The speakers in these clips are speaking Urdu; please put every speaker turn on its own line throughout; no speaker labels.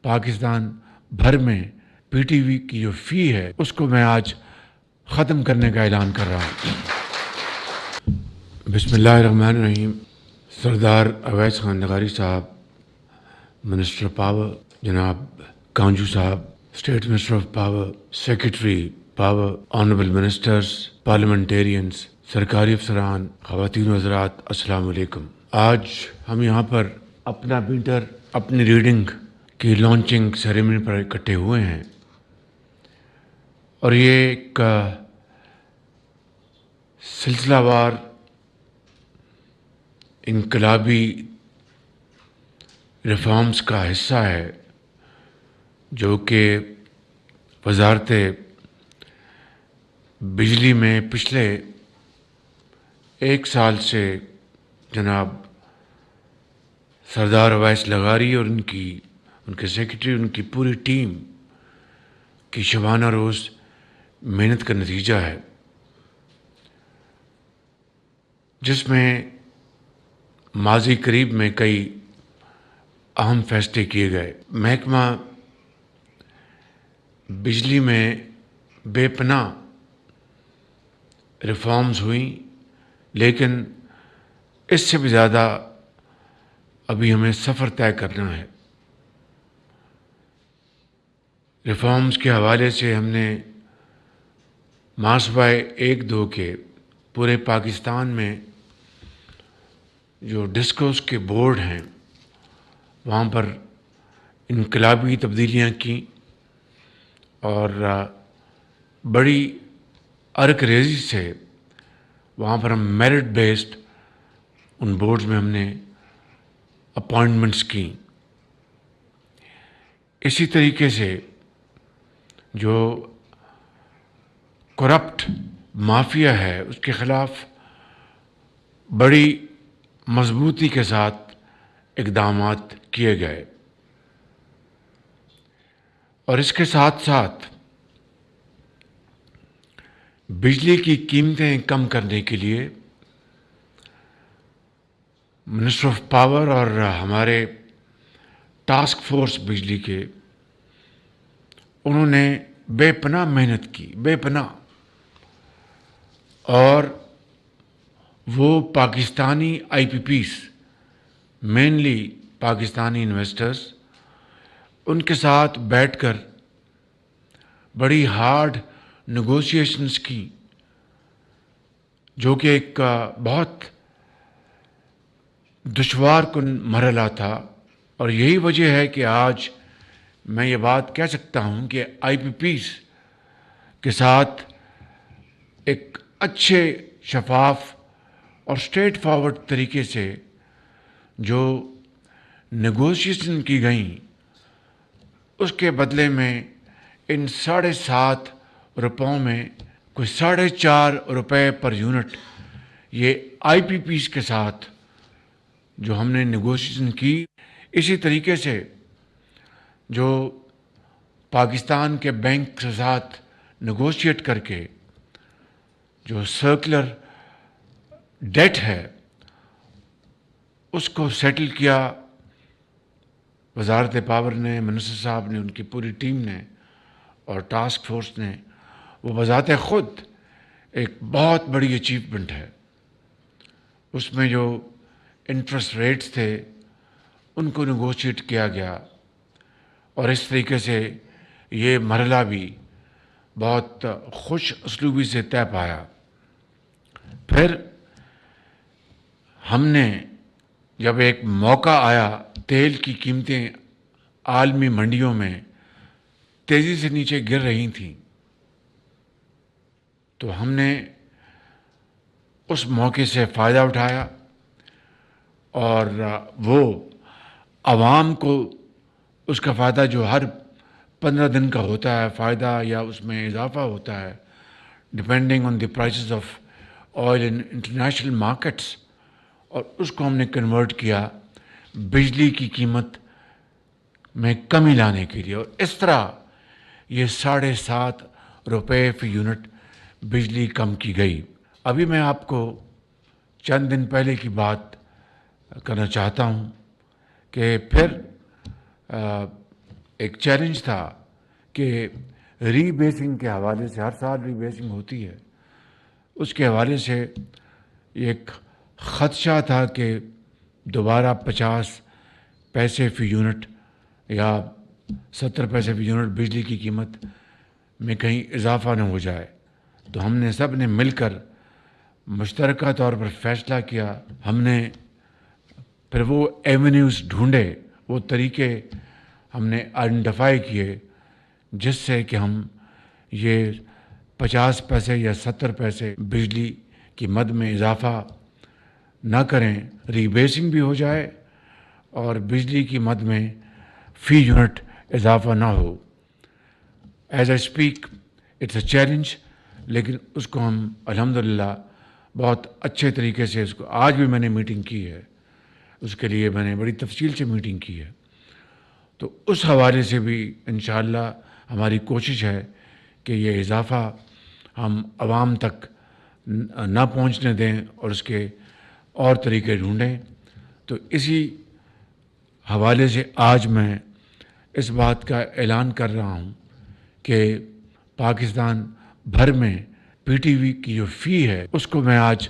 پاکستان بھر میں پی ٹی وی کی جو فی ہے اس کو میں آج ختم کرنے کا اعلان کر رہا ہوں۔ بسم اللہ الرحمن الرحیم۔ سردار اویس خان نگاری صاحب، منسٹر پاور جناب کانجو صاحب، state minister of power, secretary power, honourable ministers, parliamentarians, سرکاری افسران، خواتین و حضرات، السلام علیکم۔ آج ہم یہاں پر اپنا میٹر، اپنی ریڈنگ کی لانچنگ سیریمنی پر اکٹھے ہوئے ہیں، اور یہ ایک سلسلہ وار انقلابی ریفارمز کا حصہ ہے جو کہ وزارت بجلی میں پچھلے 1 سال سے جناب سردار اویس لغاری اور ان کے سیکرٹری، ان کی پوری ٹیم کی شبانہ روز محنت کا نتیجہ ہے، جس میں ماضی قریب میں کئی اہم فیصلے کیے گئے۔ محکمہ بجلی میں بے پناہ ریفارمز ہوئیں، لیکن اس سے بھی زیادہ ابھی ہمیں سفر طے کرنا ہے۔ ریفارمز کے حوالے سے ہم نے محاسبہ 1-2 کے پورے پاکستان میں جو ڈسکوز کے بورڈ ہیں وہاں پر انقلابی تبدیلیاں کی، اور بڑی ارک ریزی سے وہاں پر ہم میرٹ بیسڈ ان بورڈز میں ہم نے اپائنٹمنٹس کی۔ اسی طریقے سے جو کرپٹ مافیا ہے اس کے خلاف بڑی مضبوطی کے ساتھ اقدامات کیے گئے، اور اس کے ساتھ ساتھ بجلی کی قیمتیں کم کرنے کے لیے منسٹر آف پاور اور ہمارے ٹاسک فورس بجلی کے، انہوں نے بے پناہ محنت کی، بے پناہ، اور وہ Pakistani I P Ps, mainly Pakistani investors, ان کے ساتھ بیٹھ کر بڑی ہارڈ نیگوشیشنز کی، جو کہ ایک بہت دشوار کن مرحلہ تھا، اور یہی وجہ ہے کہ آج میں یہ بات کہہ سکتا ہوں کہ آئی پی پیز کے ساتھ ایک اچھے، شفاف اور اسٹریٹ فارورڈ طریقے سے جو نیگوشیشن کی گئیں، اس کے بدلے میں ان 7.5 روپوں میں کوئی 4.5 روپے پر یونٹ یہ آئی پی پیز کے ساتھ جو ہم نے نیگوشیشن کی۔ اسی طریقے سے جو پاکستان کے بینک کے ساتھ نیگوشیٹ کر کے جو سرکولر ڈیٹ ہے اس کو سیٹل کیا وزارت پاور نے، منسٹر صاحب نے، ان کی پوری ٹیم نے اور ٹاسک فورس نے۔ وہ بذات خود ایک بہت بڑی اچیومنٹ ہے۔ اس میں جو انٹرسٹ ریٹس تھے ان کو نیگوشیٹ کیا گیا، اور اس طریقے سے یہ مرحلہ بھی بہت خوش اسلوبی سے طے پایا۔ پھر ہم نے جب ایک موقع آیا، تیل کی قیمتیں عالمی منڈیوں میں تیزی سے نیچے گر رہی تھیں، تو ہم نے اس موقع سے فائدہ اٹھایا، اور وہ عوام کو اس کا فائدہ جو ہر 15 دن کا ہوتا ہے فائدہ، یا اس میں اضافہ ہوتا ہے depending on the prices of oil in international markets, اور اس کو ہم نے کنورٹ کیا بجلی کی قیمت میں کمی لانے کے لیے، اور اس طرح یہ 7.5 روپے فی یونٹ بجلی کم کی گئی۔ ابھی میں آپ کو چند دن پہلے کی بات کرنا چاہتا ہوں کہ پھر ایک چیلنج تھا کہ ری بیسنگ کے حوالے سے، ہر سال ری بیسنگ ہوتی ہے، اس کے حوالے سے ایک خدشہ تھا کہ دوبارہ 50 پیسے فی یونٹ یا 70 پیسے فی یونٹ بجلی کی قیمت میں کہیں اضافہ نہ ہو جائے. تو ہم نے سب نے مل کر مشترکہ طور پر فیصلہ کیا. ہم نے پھر وہ ایونیوز ڈھونڈے، وہ طریقے ہم نے آئیڈینٹیفائی کیے جس سے کہ ہم یہ 50 پیسے یا 70 پیسے بجلی کی مد میں اضافہ نہ کریں، ری بیسنگ بھی ہو جائے اور بجلی کی مد میں فی یونٹ اضافہ نہ ہو. As I speak it's a challenge, لیکن اس کو ہم الحمدللہ بہت اچھے طریقے سے، اس کو آج بھی میں نے میٹنگ کی ہے، اس کے لیے میں نے بڑی تفصیل سے میٹنگ کی ہے. تو اس حوالے سے بھی انشاءاللہ ہماری کوشش ہے کہ یہ اضافہ ہم عوام تک نہ پہنچنے دیں اور اس کے اور طریقے ڈھونڈیں. تو اسی حوالے سے آج میں اس بات کا اعلان کر رہا ہوں کہ پاکستان بھر میں پی ٹی وی کی جو فی ہے اس کو میں آج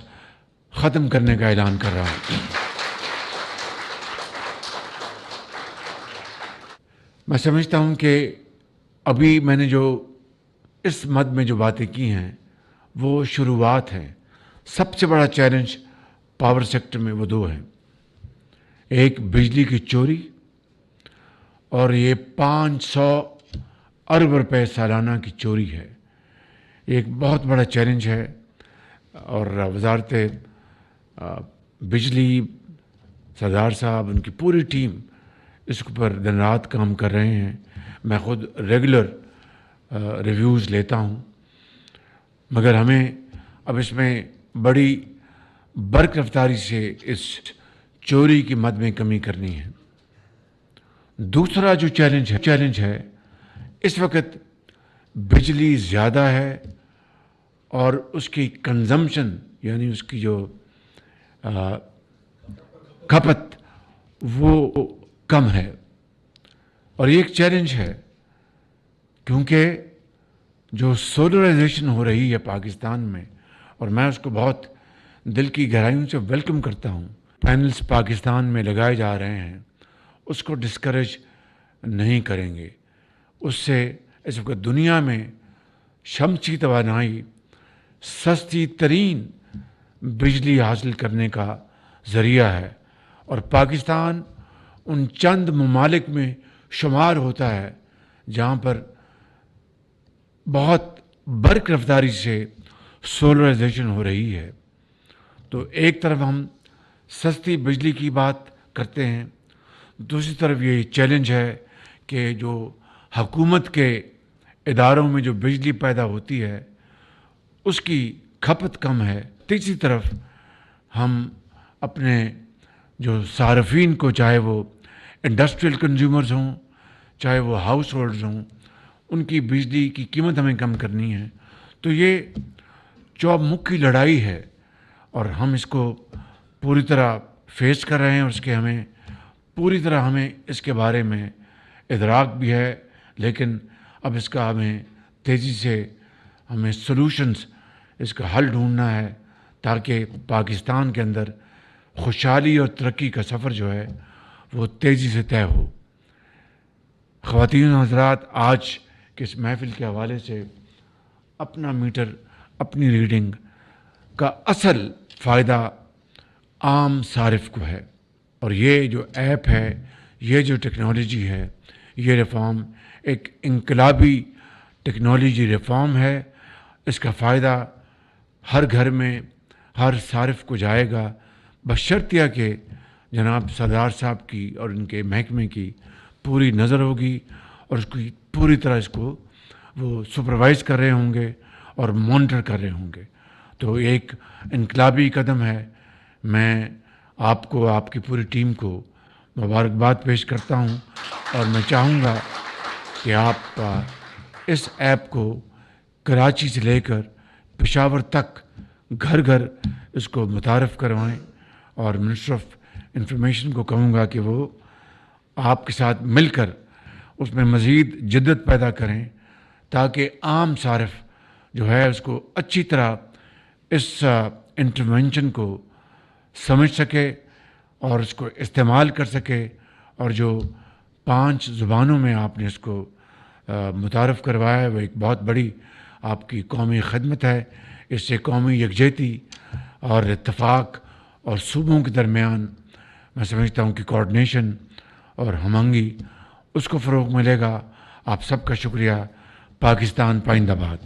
ختم کرنے کا اعلان کر رہا ہوں. میں سمجھتا ہوں کہ ابھی میں نے جو اس مد میں جو باتیں کی ہیں وہ شروعات ہیں. سب سے بڑا چیلنج پاور سیکٹر میں وہ دو ہیں، ایک بجلی کی چوری اور یہ 500 ارب روپے سالانہ کی چوری ہے. ایک بہت بڑا چیلنج ہے اور وزارت بجلی، سردار صاحب، ان کی پوری ٹیم اس پر دن رات کام کر رہے ہیں. میں خود ریگولر ریویوز لیتا ہوں، مگر ہمیں اب اس میں بڑی برق رفتاری سے اس چوری کی مد میں کمی کرنی ہے. دوسرا جو چیلنج ہے اس وقت بجلی زیادہ ہے اور اس کی کنزمپشن یعنی اس کی جو کھپت وہ کم ہے. اور یہ ایک چیلنج ہے کیونکہ جو سولرائزیشن ہو رہی ہے پاکستان میں، اور میں اس کو بہت دل کی گہرائیوں سے ویلکم کرتا ہوں، پینلز پاکستان میں لگائے جا رہے ہیں، اس کو ڈسکریج نہیں کریں گے. اس سے اس وقت دنیا میں شمسی توانائی سستی ترین بجلی حاصل کرنے کا ذریعہ ہے اور پاکستان ان چند ممالک میں شمار ہوتا ہے جہاں پر بہت برق رفتاری سے سولرائزیشن ہو رہی ہے. تو ایک طرف ہم سستی بجلی کی بات کرتے ہیں، دوسری طرف یہ چیلنج ہے کہ جو حکومت کے اداروں میں جو بجلی پیدا ہوتی ہے اس کی کھپت کم ہے. تیسری طرف ہم اپنے جو صارفین کو، چاہے وہ انڈسٹریل کنزیومرز ہوں چاہے وہ ہاؤس ہولڈز ہوں، ان کی بجلی کی قیمت ہمیں کم کرنی ہے. تو یہ چومکھی لڑائی ہے اور ہم اس کو پوری طرح فیس کر رہے ہیں اور اس کے ہمیں پوری طرح ہمیں اس کے بارے میں ادراک بھی ہے، لیکن اب اس کا ہمیں تیزی سے ہمیں سلوشنز، اس کا حل ڈھونڈنا ہے تاکہ پاکستان کے اندر خوشحالی اور ترقی کا سفر جو ہے وہ تیزی سے طے ہو. خواتین و حضرات، آج کے اس محفل کے حوالے سے اپنا میٹر، اپنی ریڈنگ کا اصل فائدہ عام صارف کو ہے. اور یہ جو ایپ ہے، یہ جو ٹیکنالوجی ہے، یہ ریفارم ایک انقلابی ٹیکنالوجی ریفارم ہے. اس کا فائدہ ہر گھر میں ہر صارف کو جائے گا، بشرطیہ کہ جناب سردار صاحب کی اور ان کے محکمے کی پوری نظر ہوگی اور اس کی پوری طرح اس کو وہ سپروائز کر رہے ہوں گے اور مانیٹر کر رہے ہوں گے. تو ایک انقلابی قدم ہے. میں آپ کو، آپ کی پوری ٹیم کو مبارکباد پیش کرتا ہوں اور میں چاہوں گا کہ آپ اس ایپ کو کراچی سے لے کر پشاور تک گھر گھر اس کو متعارف کروائیں اور منسٹر آف انفارمیشن کو کہوں گا کہ وہ آپ کے ساتھ مل کر اس میں مزید جدت پیدا کریں تاکہ عام صارف جو ہے اس کو اچھی طرح اس انٹرونشن کو سمجھ سکے اور اس کو استعمال کر سکے، اور جو 5 زبانوں میں آپ نے اس کو متعارف کروایا ہے وہ ایک بہت بڑی آپ کی قومی خدمت ہے۔ اس سے قومی یکجہتی اور اتفاق اور صوبوں کے درمیان میں سمجھتا ہوں کہ کوآرڈینیشن اور ہم آہنگی اس کو فروغ ملے گا۔ آپ سب کا شکریہ۔ پاکستان پائندہ باد۔